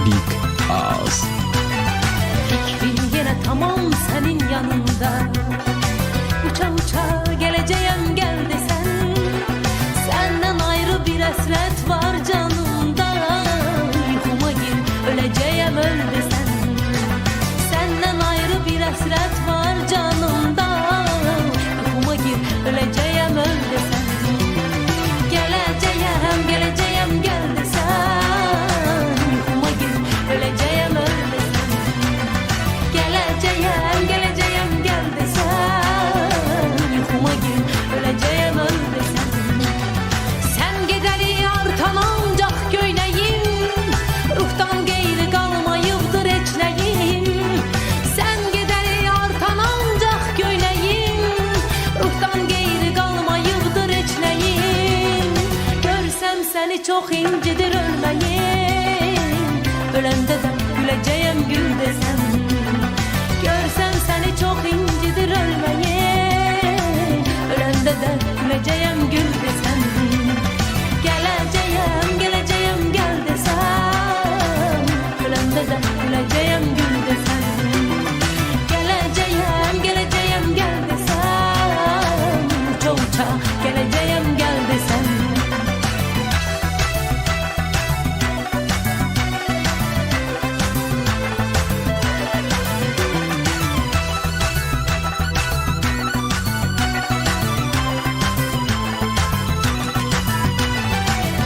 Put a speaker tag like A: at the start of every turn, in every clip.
A: Big Ağız.
B: Fikrim yine tamam senin yanında. Uça uça geleceğim gel desen. Senden ayrı bir hasret var canımda. Uykuma gir öleceğim öl desen. Senden ayrı bir hasret var canımda. Uykuma gir öleceğim öl desen. Geleceğim geleceğim gel desen. Uykuma gir öleceğim öl desen. Geleceğim geleceğim gel desen. Uykuma gir öleceğim öl desen. Sen gideri artan ancak göyneyim. Ruhtan geyri kalmayıptır eçleyim. Sen gideri artan ancak göyneyim. Ruhtan geyri kalmayıptır eçleyim. Görsem seni çok incidir ölmeyim. Ölende de güleceğim gül desem. Görsem seni çok incidir ölmeyim. Ölende de güleceğim gül desem. Geleceğim geleceğim gel desem. Ölende de güleceğim gül desem. Geleceğim geleceğim gel desem. Uça uça geleceğim gel desem.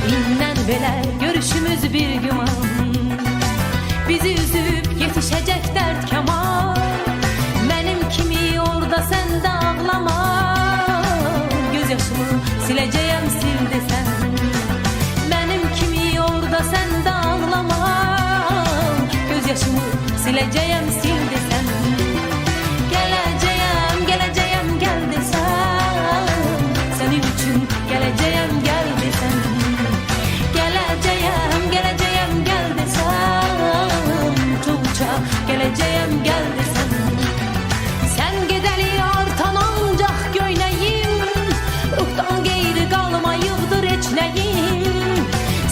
B: İnnen belə görüşümüz bir güman. Bizi üzüp yetişecek dert kemal. Benim kimi orada sen de ağlama. Gözyaşımı sileceğim sil desen. Benim kimi orada sen de ağlama. Gözyaşımı sileceğim sil desen. Geleceğim geleceğim gel desen. Senin için geleceğim gel desen. Geleceğim geleceğim gel desem. Uça geleceğim gel desem. Sen gideli artan ancak göyneyim. Ruhtan geyri kalmayıptır eçleyim.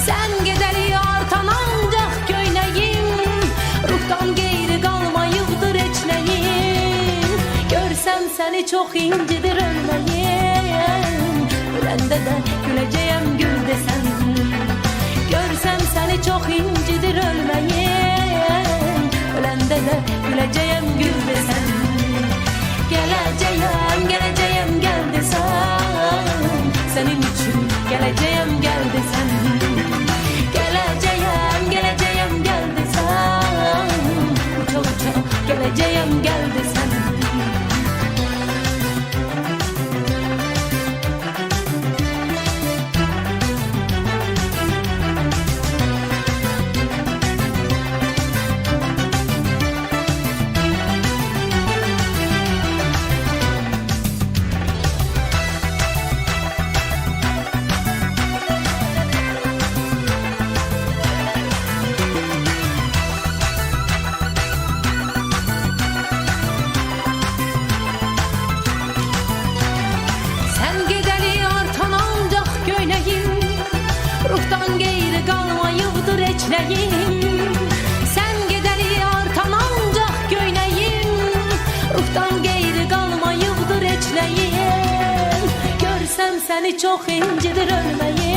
B: Sen gideli artan ancak göyneyim. Ruhtan geyri kalmayıptır eçleyim. Görsem seni çok incidir ölmeyim. Ölende de güleceğim gül desen. Görsem seni çok incidir ölmeyim. Ölende de güleceğim gül desen. Geleceğim geleceğim gel desem. Senin için geleceğim gel desem. Geleceğim geleceğim gel desem. Uça uça geleceğim gel desem. Sen gideli artan ancak göyneyim. Ruhtan geyri kalmayıptır eçleyim. Sen gideli artan ancak göyneyim. Ruhtan geyri kalmayıptır eçleyim. Görsem seni çok incidir ölmeyim.